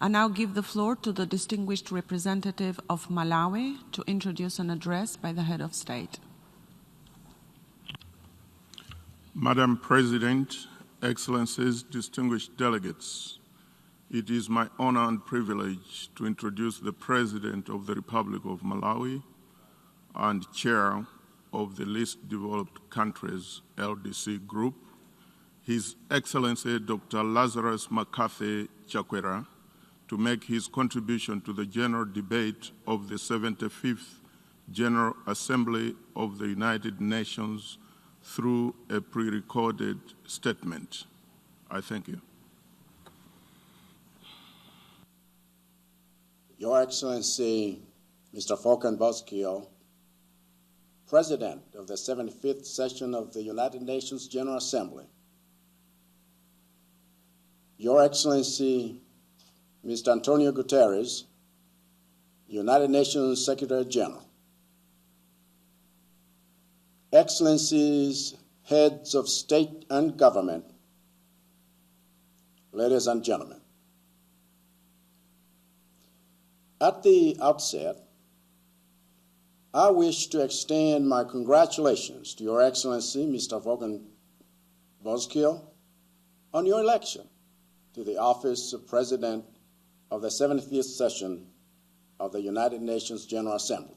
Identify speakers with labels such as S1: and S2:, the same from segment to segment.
S1: I now give the floor to the distinguished representative of Malawi to introduce an address by the head of state.
S2: Madam President, Excellencies, distinguished delegates, it is my honor and privilege to introduce the President of the Republic of Malawi and Chair of the Least Developed Countries LDC Group, His Excellency Dr. Lazarus McCarthy Chakwera, to make his contribution to the general debate of the 75th General Assembly of the United Nations through a pre-recorded statement. I thank you.
S3: Your Excellency, Mr. Volkan Bozkır, President of the 75th session of the United Nations General Assembly, Your Excellency, Mr. Antonio Guterres, United Nations Secretary General, Excellencies, heads of state and government, ladies and gentlemen. At the outset, I wish to extend my congratulations to Your Excellency, Mr. Volkan Bozkır, on your election to the office of President of the 75th session of the United Nations General Assembly.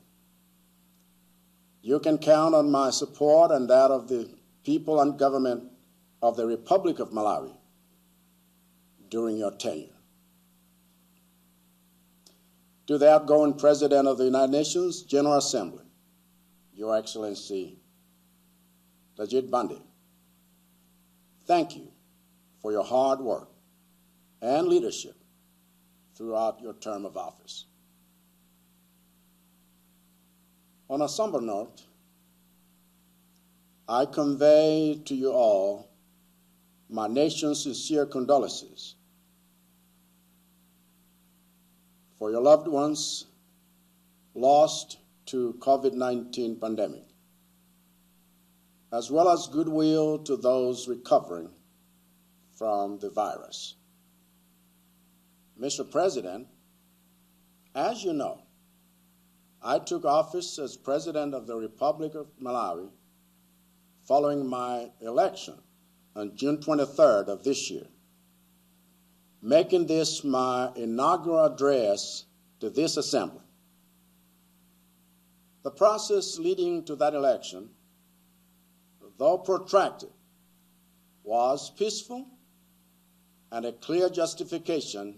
S3: You can count on my support and that of the people and government of the Republic of Malawi during your tenure. To the outgoing President of the United Nations General Assembly, Your Excellency Tajid Bandi, thank you for your hard work and leadership throughout your term of office. On a somber note, I convey to you all my nation's sincere condolences for your loved ones lost to COVID-19 pandemic, as well as goodwill to those recovering from the virus. Mr. President, as you know, I took office as President of the Republic of Malawi following my election on June 23rd of this year, making this my inaugural address to this assembly. The process leading to that election, though protracted, was peaceful and a clear justification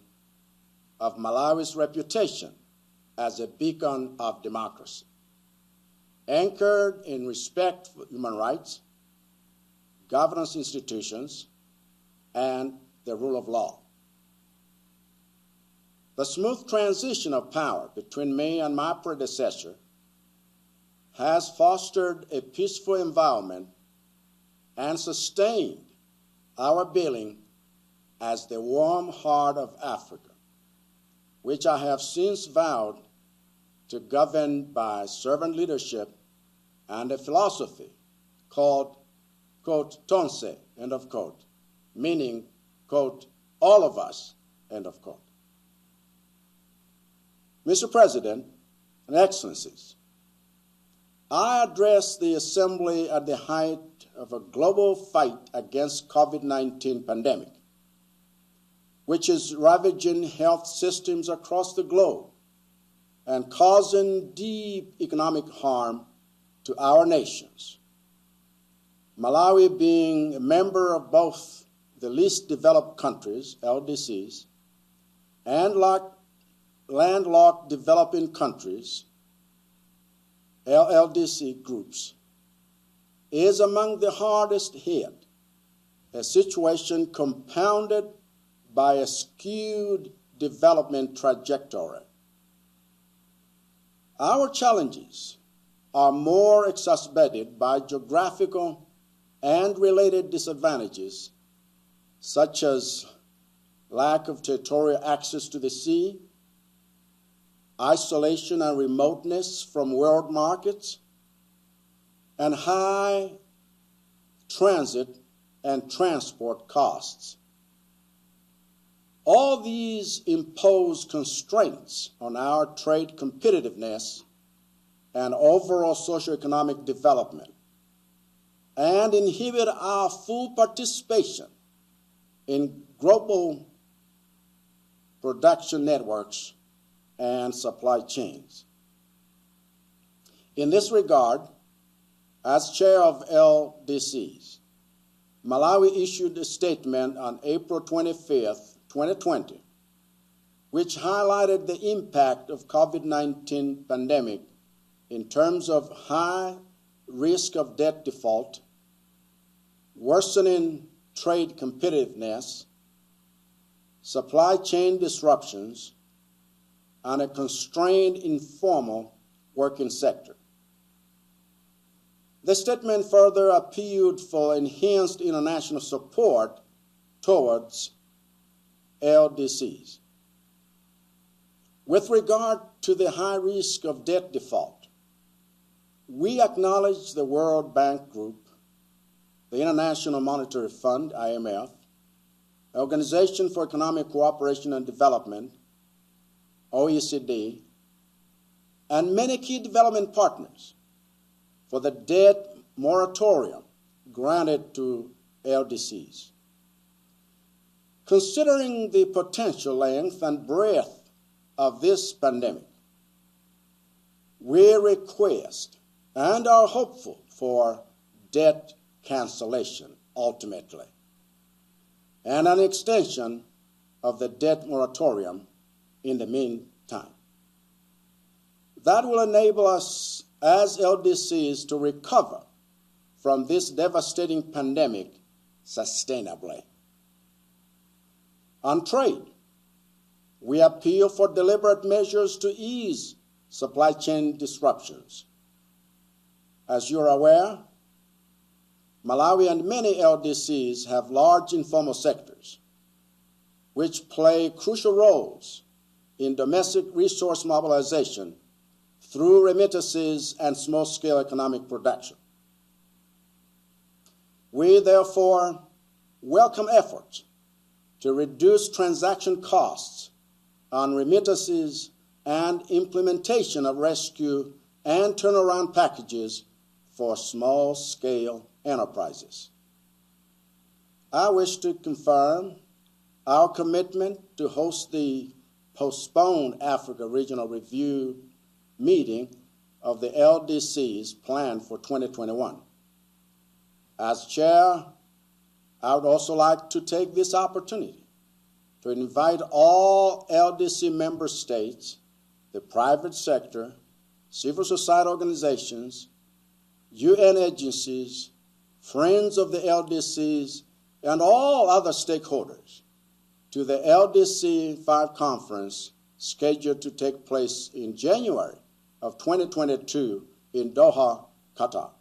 S3: of Malawi's reputation as a beacon of democracy, anchored in respect for human rights, governance institutions, and the rule of law. The smooth transition of power between me and my predecessor has fostered a peaceful environment and sustained our billing as the warm heart of Africa, which I have since vowed to govern by servant leadership and a philosophy called, quote, tonse, end of quote, meaning, quote, all of us, end of quote. Mr. President and Excellencies, I address the Assembly at the height of a global fight against COVID-19 pandemic, which is ravaging health systems across the globe and causing deep economic harm to our nations. Malawi, being a member of both the least developed countries, LDCs, and landlocked developing countries, LLDC groups, is among the hardest hit, a situation compounded by a skewed development trajectory. Our challenges are more exacerbated by geographical and related disadvantages, such as lack of territorial access to the sea, isolation and remoteness from world markets, and high transit and transport costs. All these impose constraints on our trade competitiveness and overall socioeconomic development, and inhibit our full participation in global production networks and supply chains. In this regard, as chair of LDCs, Malawi issued a statement on April 25th, 2020, which highlighted the impact of COVID-19 pandemic in terms of high risk of debt default, worsening trade competitiveness, supply chain disruptions, and a constrained informal working sector. The statement further appealed for enhanced international support towards LDCs. With regard to the high risk of debt default, we acknowledge the World Bank Group, the International Monetary Fund, IMF, Organization for Economic Cooperation and Development, OECD, and many key development partners for the debt moratorium granted to LDCs. Considering the potential length and breadth of this pandemic, we request and are hopeful for debt cancellation ultimately, and an extension of the debt moratorium in the meantime. That will enable us as LDCs to recover from this devastating pandemic sustainably. On trade, we appeal for deliberate measures to ease supply chain disruptions. As you are aware, Malawi and many LDCs have large informal sectors, which play crucial roles in domestic resource mobilization through remittances and small-scale economic production. We therefore welcome efforts to reduce transaction costs on remittances and implementation of rescue and turnaround packages for small-scale enterprises. I wish to confirm our commitment to host the postponed Africa Regional Review meeting of the LDCs planned for 2021. As chair, I would also like to take this opportunity to invite all LDC member states, the private sector, civil society organizations, UN agencies, friends of the LDCs, and all other stakeholders to the LDC 5 conference scheduled to take place in January of 2022 in Doha, Qatar.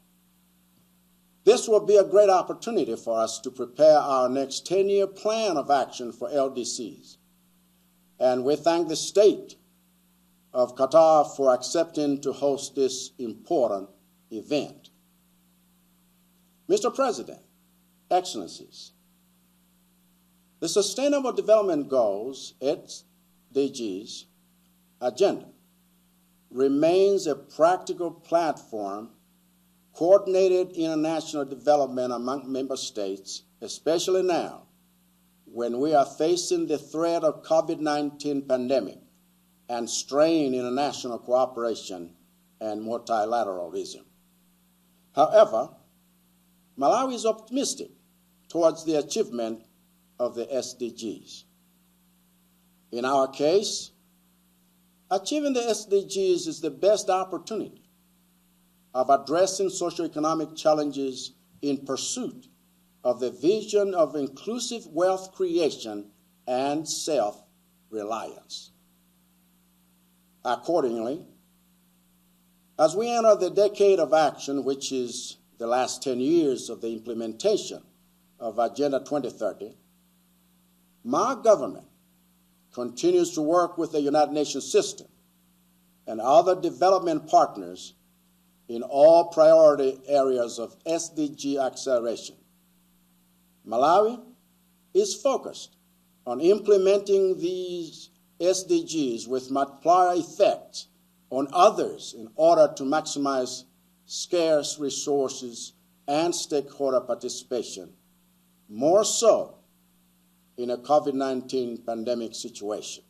S3: This will be a great opportunity for us to prepare our next 10-year plan of action for LDCs. And we thank the state of Qatar for accepting to host this important event. Mr. President, Excellencies, the Sustainable Development Goals, SDGs, agenda remains a practical platform, coordinated international development among member states, especially now when we are facing the threat of COVID-19 pandemic and strain international cooperation and multilateralism. However, Malawi is optimistic towards the achievement of the SDGs. In our case, achieving the SDGs is the best opportunity of addressing socioeconomic challenges in pursuit of the vision of inclusive wealth creation and self-reliance. Accordingly, as we enter the decade of action, which is the last 10 years of the implementation of Agenda 2030, my government continues to work with the United Nations system and other development partners in all priority areas of SDG acceleration. Malawi is focused on implementing these SDGs with multiplier effects on others in order to maximize scarce resources and stakeholder participation, more so in a COVID-19 pandemic situation.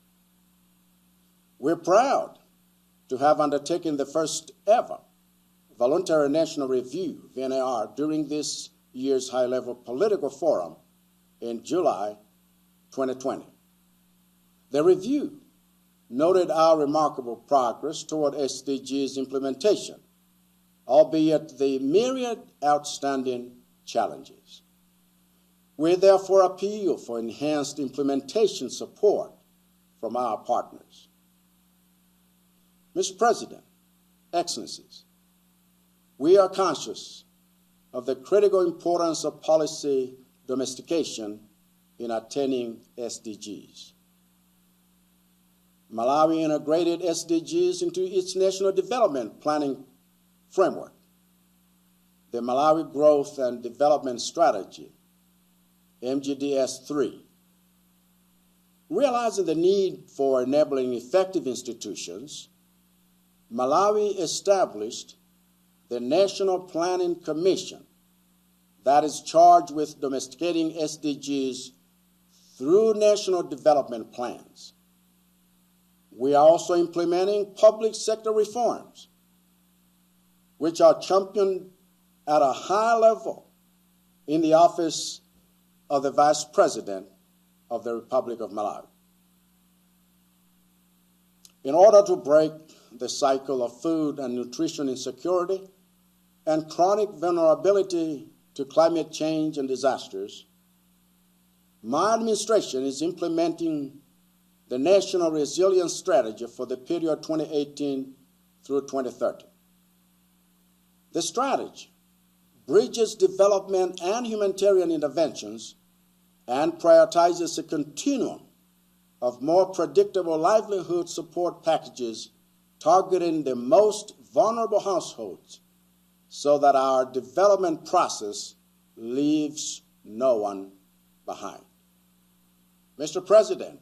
S3: We're proud to have undertaken the first ever Voluntary National Review, VNAR, during this year's high-level political forum in July 2020. The review noted our remarkable progress toward SDGs implementation, albeit the myriad outstanding challenges. We therefore appeal for enhanced implementation support from our partners. Mr. President, Excellencies, we are conscious of the critical importance of policy domestication in attaining SDGs. Malawi integrated SDGs into its national development planning framework, the Malawi Growth and Development Strategy, MGDS3. Realizing the need for enabling effective institutions, Malawi established the National Planning Commission that is charged with domesticating SDGs through national development plans. We are also implementing public sector reforms, which are championed at a high level in the office of the Vice President of the Republic of Malawi. In order to break the cycle of food and nutrition insecurity and chronic vulnerability to climate change and disasters, my administration is implementing the National Resilience Strategy for the period 2018 through 2030. The strategy bridges development and humanitarian interventions and prioritizes a continuum of more predictable livelihood support packages targeting the most vulnerable households so that our development process leaves no one behind. Mr. President,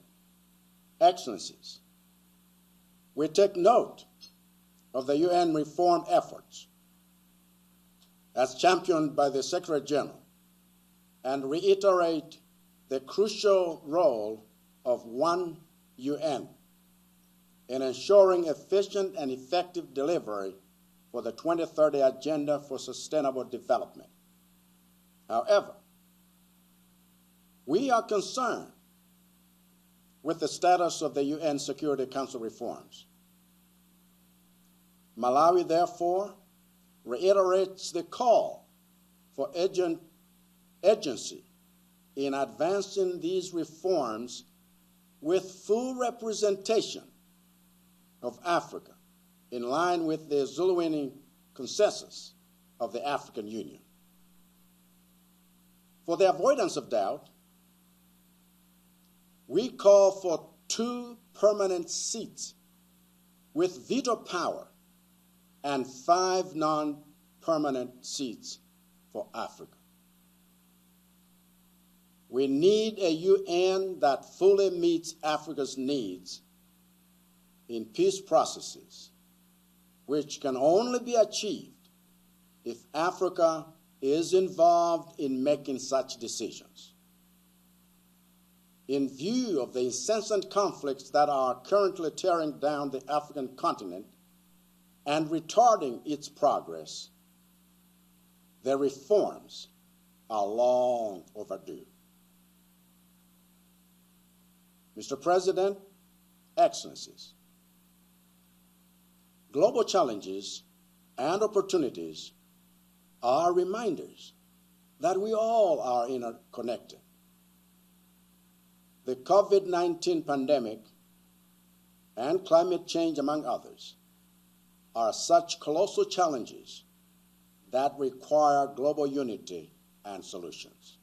S3: Excellencies, we take note of the UN reform efforts as championed by the Secretary General and reiterate the crucial role of One UN in ensuring efficient and effective delivery for the 2030 Agenda for Sustainable Development. However, we are concerned with the status of the UN Security Council reforms. Malawi, therefore, reiterates the call for urgency in advancing these reforms with full representation of Africa in line with the Zuluwini consensus of the African Union. For the avoidance of doubt, we call for 2 permanent seats with veto power and 5 non-permanent seats for Africa. We need a UN that fully meets Africa's needs in peace processes, which can only be achieved if Africa is involved in making such decisions. In view of the incessant conflicts that are currently tearing down the African continent and retarding its progress, the reforms are long overdue. Mr. President, Excellencies, global challenges and opportunities are reminders that we all are interconnected. The COVID-19 pandemic and climate change, among others, are such colossal challenges that require global unity and solutions.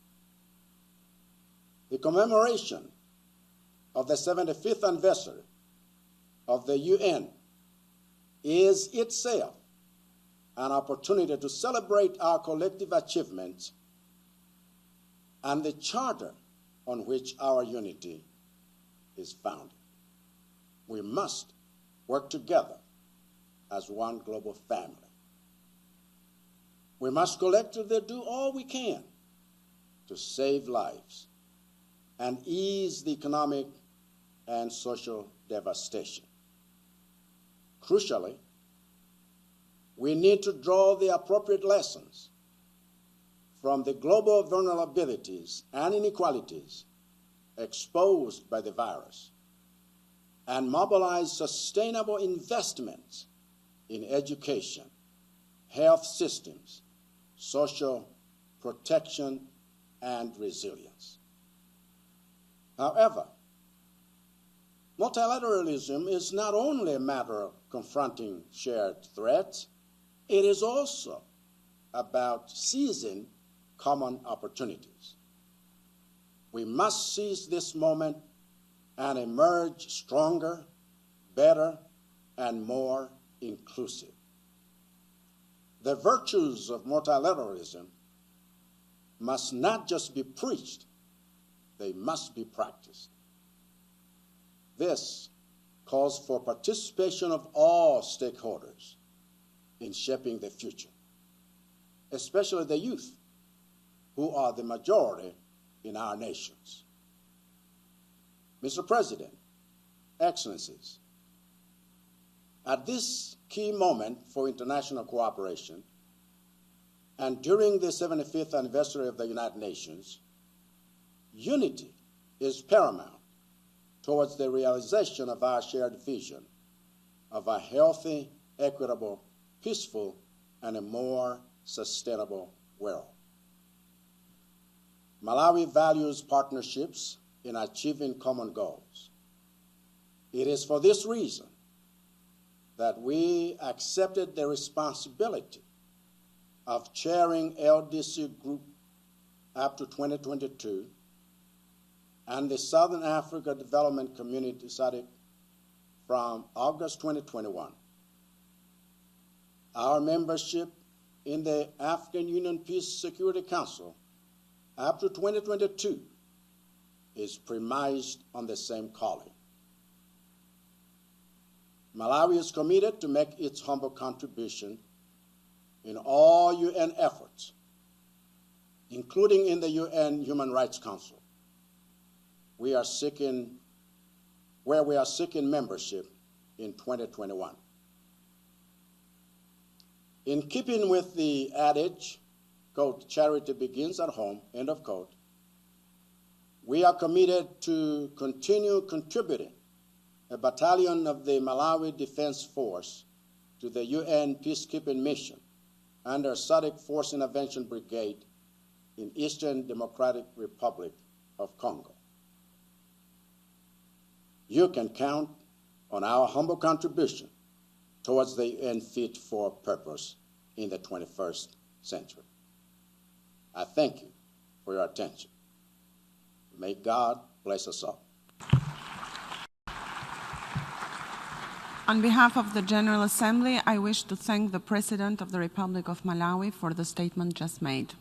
S3: The commemoration of the 75th anniversary of the UN is itself an opportunity to celebrate our collective achievements and the charter on which our unity is founded. We must work together as one global family. We must collectively do all we can to save lives and ease the economic and social devastation. Crucially, we need to draw the appropriate lessons from the global vulnerabilities and inequalities exposed by the virus and mobilize sustainable investments in education, health systems, social protection, and resilience. However, multilateralism is not only a matter of confronting shared threats, it is also about seizing common opportunities. We must seize this moment and emerge stronger, better, and more inclusive. The virtues of multilateralism must not just be preached, they must be practiced. This calls for participation of all stakeholders in shaping the future, especially the youth, who are the majority in our nations. Mr. President, Excellencies, at this key moment for international cooperation, and during the 75th anniversary of the United Nations, unity is paramount towards the realization of our shared vision of a healthy, equitable, peaceful, and a more sustainable world. Malawi values partnerships in achieving common goals. It is for this reason that we accepted the responsibility of chairing LDC Group up to 2022 and the Southern Africa Development Community SADC from August 2021. Our membership in the African Union Peace Security Council up to 2022 is premised on the same calling. Malawi is committed to make its humble contribution in all UN efforts, including in the UN Human Rights Council, where we are seeking membership in 2021. In keeping with the adage, quote, charity begins at home, end of quote, we are committed to continue contributing a battalion of the Malawi Defense Force to the UN peacekeeping mission under SADC Force Intervention Brigade in Eastern Democratic Republic of Congo. You can count on our humble contribution towards the UN fit for purpose in the 21st century. I thank you for your attention. May God bless us all.
S1: On behalf of the General Assembly, I wish to thank the President of the Republic of Malawi for the statement just made.